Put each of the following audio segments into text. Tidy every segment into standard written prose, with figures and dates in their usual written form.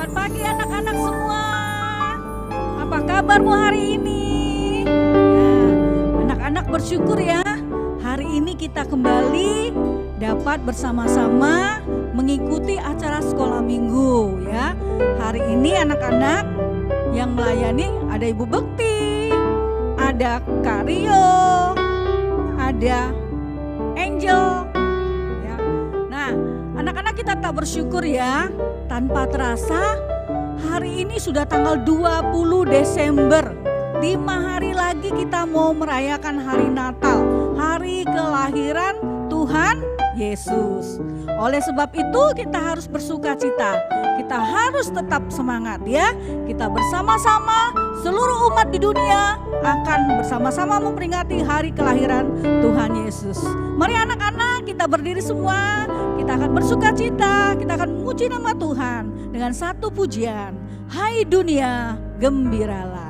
Selamat pagi anak-anak semua. Apa kabarmu hari ini? Ya, anak-anak bersyukur ya. Hari ini kita kembali dapat bersama-sama mengikuti acara sekolah minggu ya. Hari ini anak-anak yang melayani ada Ibu Bekti, ada Kak Rio, ada Angel. Ya. Nah, anak-anak kita tak bersyukur ya. Tanpa terasa hari ini sudah tanggal 20 Desember. 5 hari lagi kita mau merayakan hari Natal, hari kelahiran Tuhan Yesus. Oleh sebab itu kita harus bersuka cita. Kita harus tetap semangat ya. Kita bersama-sama seluruh umat di dunia akan bersama-sama memperingati hari kelahiran Tuhan Yesus. Mari anak-anak kita berdiri semua. Kita akan bersuka cita. Kita akan memuji nama Tuhan dengan satu pujian. Hai dunia, gembiralah.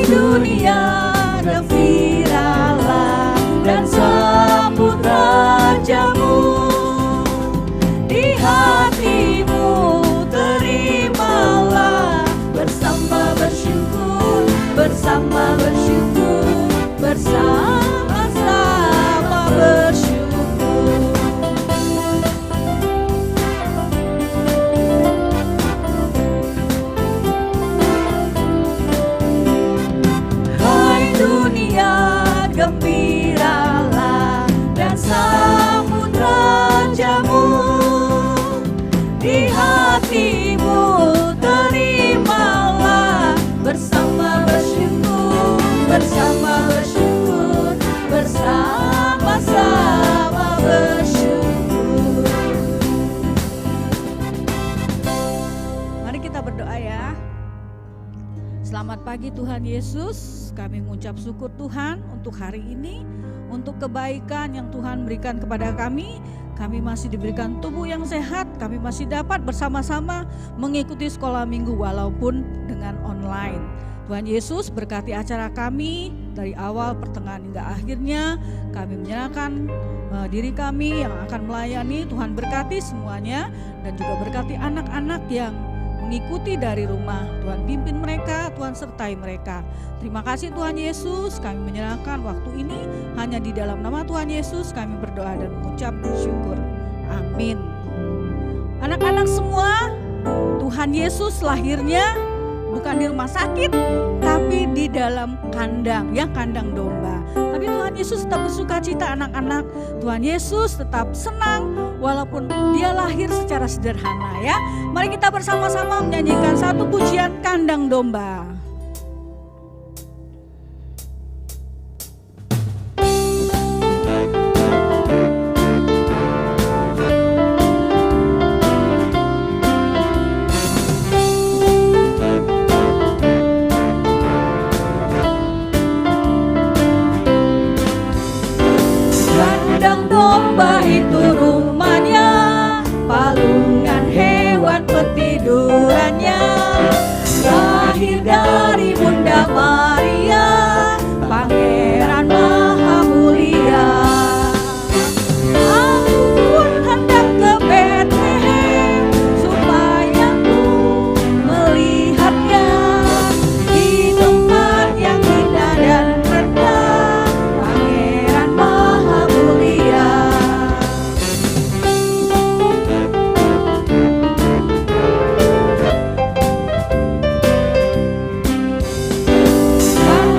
Dunia gembiralah dan sambut rajamu, di hatimu terimalah bersama bersyukur, bersama bersyukur, bersama-sama bersyukur. Gembiralah dan sambut rajamu, di hatimu terimalah bersama bersyukur, bersama bersyukur, bersama-sama bersyukur. Mari kita berdoa ya. Selamat pagi Tuhan Yesus, kami mengucap syukur Tuhan untuk hari ini, untuk kebaikan yang Tuhan berikan kepada kami. Kami masih diberikan tubuh yang sehat, kami masih dapat bersama-sama mengikuti sekolah minggu walaupun dengan online. Tuhan Yesus berkati acara kami dari awal, pertengahan hingga akhirnya. Kami menyerahkan diri kami yang akan melayani. Tuhan berkati semuanya dan juga berkati anak-anak yang mengikuti dari rumah. Tuhan pimpin mereka, Tuhan sertai mereka. Terima kasih Tuhan Yesus, kami menyerahkan waktu ini hanya di dalam nama Tuhan Yesus kami berdoa dan mengucap syukur. Amin. Anak-anak semua, Tuhan Yesus lahirnya bukan di rumah sakit, tapi di dalam kandang, ya kandang domba. Tapi Tuhan Yesus tetap bersuka cita anak-anak. Tuhan Yesus tetap senang walaupun dia lahir secara sederhana ya. Mari kita bersama-sama menyanyikan satu pujian kandang domba. Kandang domba itu rumahnya, palungan hewan petidurannya. Lahir dari Bunda Maria, Pangeran Maha Mulia. Aku pun hendak ke Betlehem supaya ku melihatnya, di tempat yang indah dan rendah, Pangeran Maha Mulia.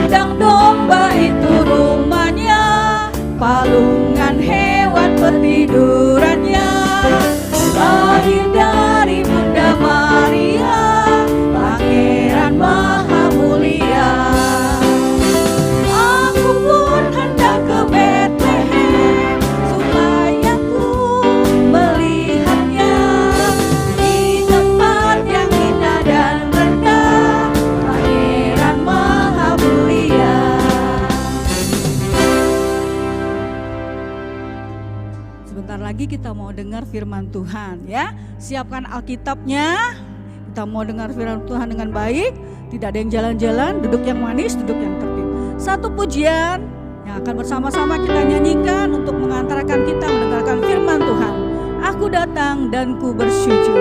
Kandang domba itu rumahnya, palungan hewan petidurannya. Lahir dari Bunda Maria, Pangeran Maha Mulia. Aku pun hendak ke Betlehem supaya ku melihatnya, di tempat yang indah dan rendah, Pangeran Maha Mulia. Sebentar lagi kita mau dengar firman Tuhan ya. Siapkan Alkitabnya. Kita mau dengar firman Tuhan dengan baik, tidak ada yang jalan-jalan, duduk yang manis, duduk yang tertib. Satu pujian yang akan bersama-sama kita nyanyikan untuk mengantarkan kita mendengarkan firman Tuhan. Aku datang dan ku bersujud.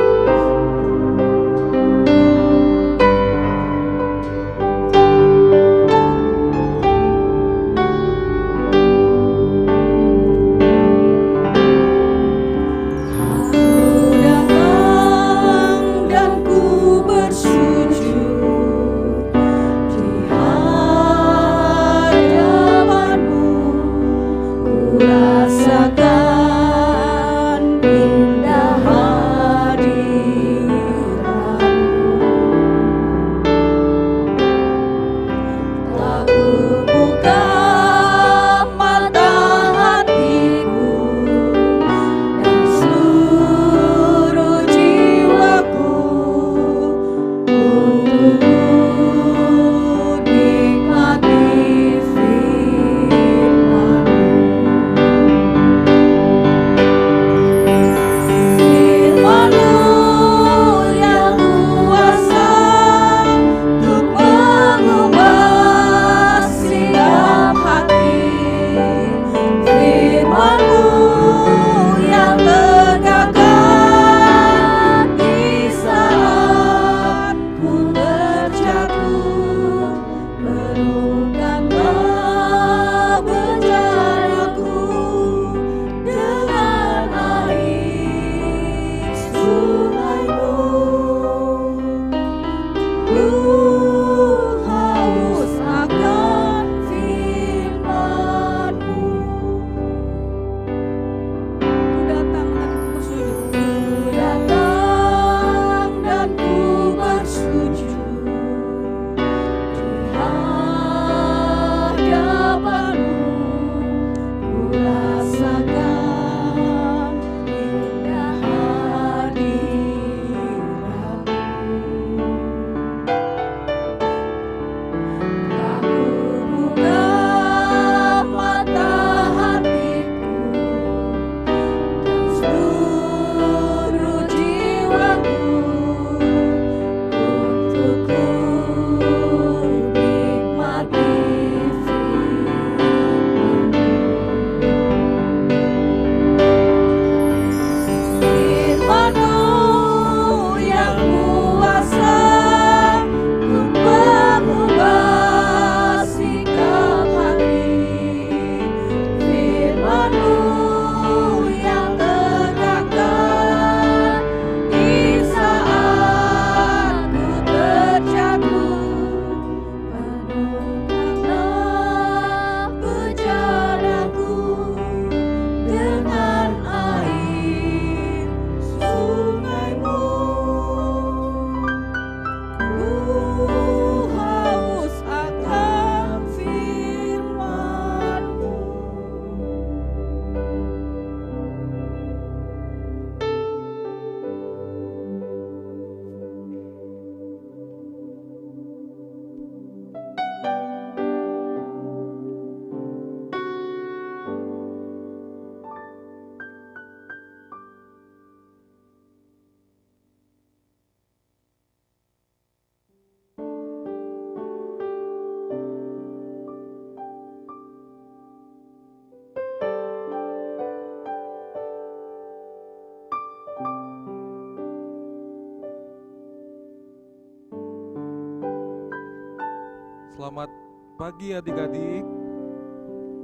Selamat pagi adik-adik,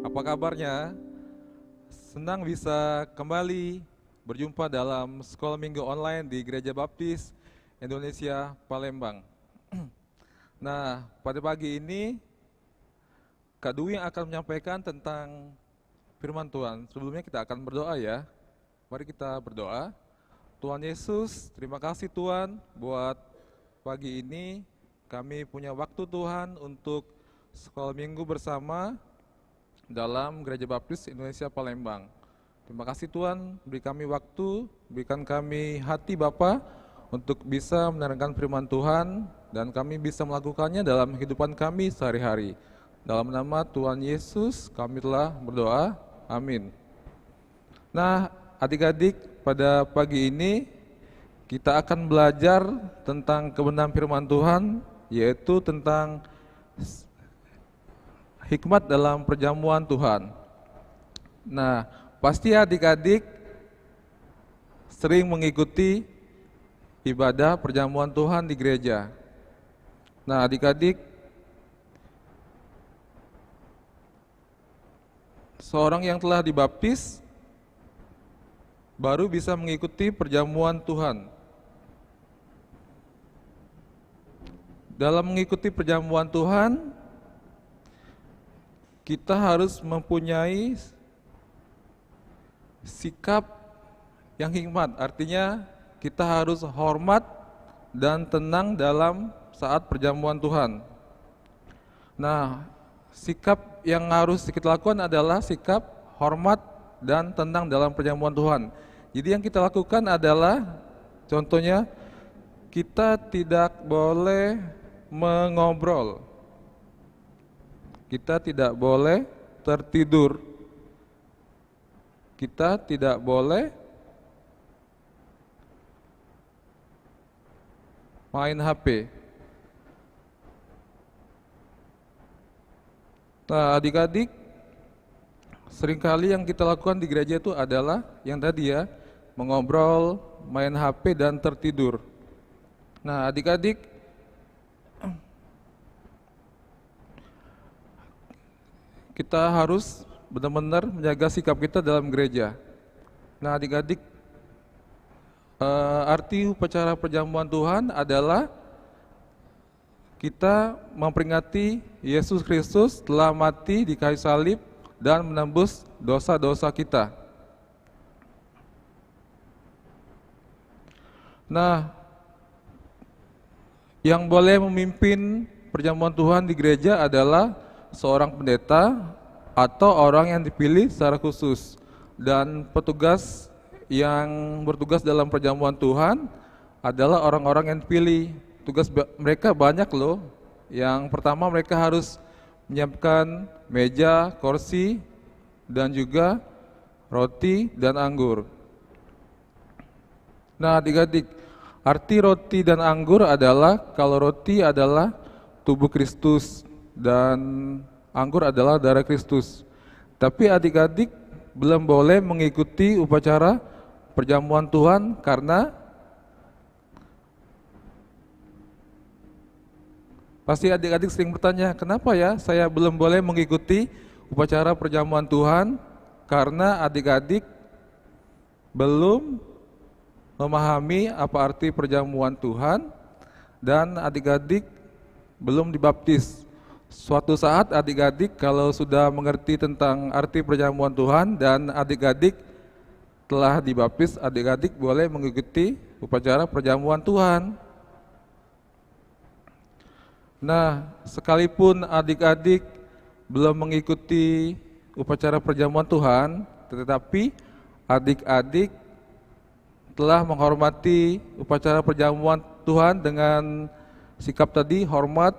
apa kabarnya? Senang bisa kembali berjumpa dalam sekolah minggu online di Gereja Baptis Indonesia Palembang. Nah, pada pagi ini Kak Dwi yang akan menyampaikan tentang firman Tuhan. Sebelumnya kita akan berdoa ya. Mari kita berdoa. Tuhan Yesus, terima kasih Tuhan buat pagi ini. Kami punya waktu Tuhan untuk sekolah minggu bersama dalam Gereja Baptis Indonesia Palembang. Terima kasih Tuhan, beri kami waktu, berikan kami hati Bapa untuk bisa mendengarkan firman Tuhan dan kami bisa melakukannya dalam kehidupan kami sehari-hari. Dalam nama Tuhan Yesus kami telah berdoa, amin. Nah adik-adik, pada pagi ini kita akan belajar tentang kebenaran firman Tuhan, yaitu tentang hikmat dalam perjamuan Tuhan. Nah, pasti adik-adik sering mengikuti ibadah perjamuan Tuhan di gereja. Nah, adik-adik, seorang yang telah dibaptis baru bisa mengikuti perjamuan Tuhan. Dalam mengikuti perjamuan Tuhan, kita harus mempunyai sikap yang hikmat. Artinya kita harus hormat dan tenang dalam saat perjamuan Tuhan. Nah, sikap yang harus kita lakukan adalah sikap hormat dan tenang dalam perjamuan Tuhan. Jadi yang kita lakukan adalah, contohnya, kita tidak boleh mengobrol, kita tidak boleh tertidur, kita tidak boleh main HP. Nah, adik-adik, seringkali yang kita lakukan di gereja itu adalah yang tadi ya, mengobrol, main HP, dan tertidur. Nah, adik-adik, kita harus benar-benar menjaga sikap kita dalam gereja. Nah, adik-adik, arti upacara perjamuan Tuhan adalah kita memperingati Yesus Kristus telah mati di kayu salib dan menembus dosa-dosa kita. Nah, yang boleh memimpin perjamuan Tuhan di gereja adalah seorang pendeta atau orang yang dipilih secara khusus. Dan petugas yang bertugas dalam perjamuan Tuhan adalah orang-orang yang dipilih. Tugas mereka banyak loh. Yang pertama, mereka harus menyiapkan meja, kursi, dan juga roti dan anggur. Nah, adik-adik, arti roti dan anggur adalah, kalau roti adalah tubuh Kristus dan anggur adalah darah Kristus. Tapi adik-adik belum boleh mengikuti upacara perjamuan Tuhan karena pasti adik-adik sering bertanya, kenapa ya saya belum boleh mengikuti upacara perjamuan Tuhan? Karena adik-adik belum memahami apa arti perjamuan Tuhan dan adik-adik belum dibaptis. Suatu saat adik-adik kalau sudah mengerti tentang arti perjamuan Tuhan dan adik-adik telah dibaptis, adik-adik boleh mengikuti upacara perjamuan Tuhan. Nah, sekalipun adik-adik belum mengikuti upacara perjamuan Tuhan, tetapi adik-adik telah menghormati upacara perjamuan Tuhan dengan sikap tadi, hormat,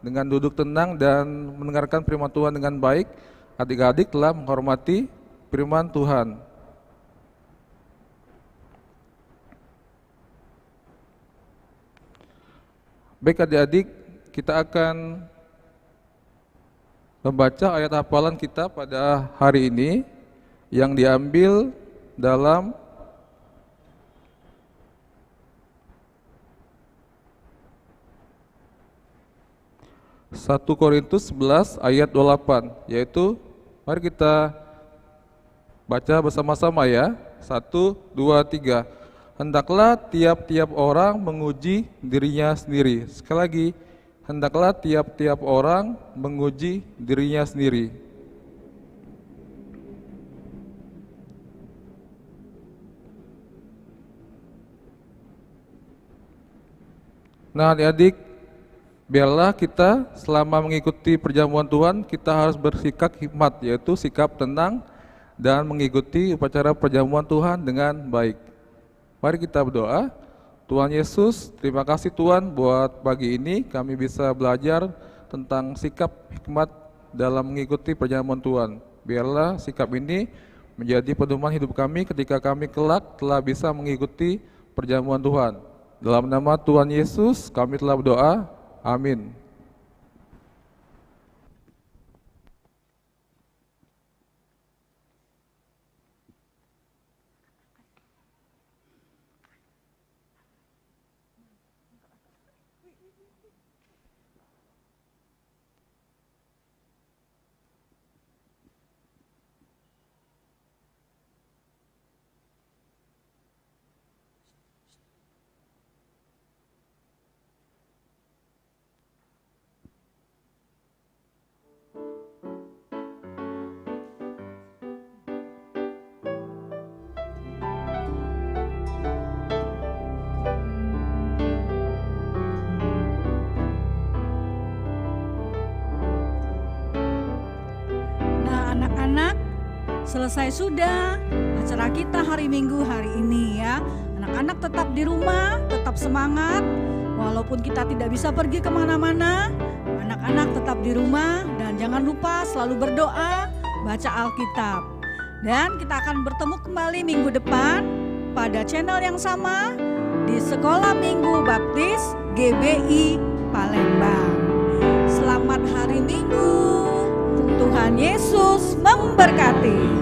dengan duduk tenang dan mendengarkan firman Tuhan dengan baik. Adik-adik telah menghormati firman Tuhan. Baik adik-adik, kita akan membaca ayat hafalan kita pada hari ini yang diambil dalam 1 Korintus 11 ayat 28, yaitu mari kita baca bersama-sama ya. 1, 2, 3. Hendaklah tiap-tiap orang menguji dirinya sendiri. Sekali lagi, hendaklah tiap-tiap orang menguji dirinya sendiri. Nah, adik-adik, biarlah kita selama mengikuti perjamuan Tuhan, kita harus bersikap hikmat, yaitu sikap tenang dan mengikuti upacara perjamuan Tuhan dengan baik. Mari kita berdoa. Tuhan Yesus, terima kasih Tuhan buat pagi ini kami bisa belajar tentang sikap hikmat dalam mengikuti perjamuan Tuhan. Biarlah sikap ini menjadi pedoman hidup kami ketika kami kelak telah bisa mengikuti perjamuan Tuhan. Dalam nama Tuhan Yesus kami telah berdoa, amin. Anak-anak, selesai sudah acara kita hari Minggu hari ini ya. Anak-anak tetap di rumah, tetap semangat. Walaupun kita tidak bisa pergi kemana-mana, anak-anak tetap di rumah dan jangan lupa selalu berdoa, baca Alkitab. Dan kita akan bertemu kembali minggu depan pada channel yang sama di Sekolah Minggu Baptis GBI Palembang. Selamat hari Minggu. Tuhan Yesus memberkati.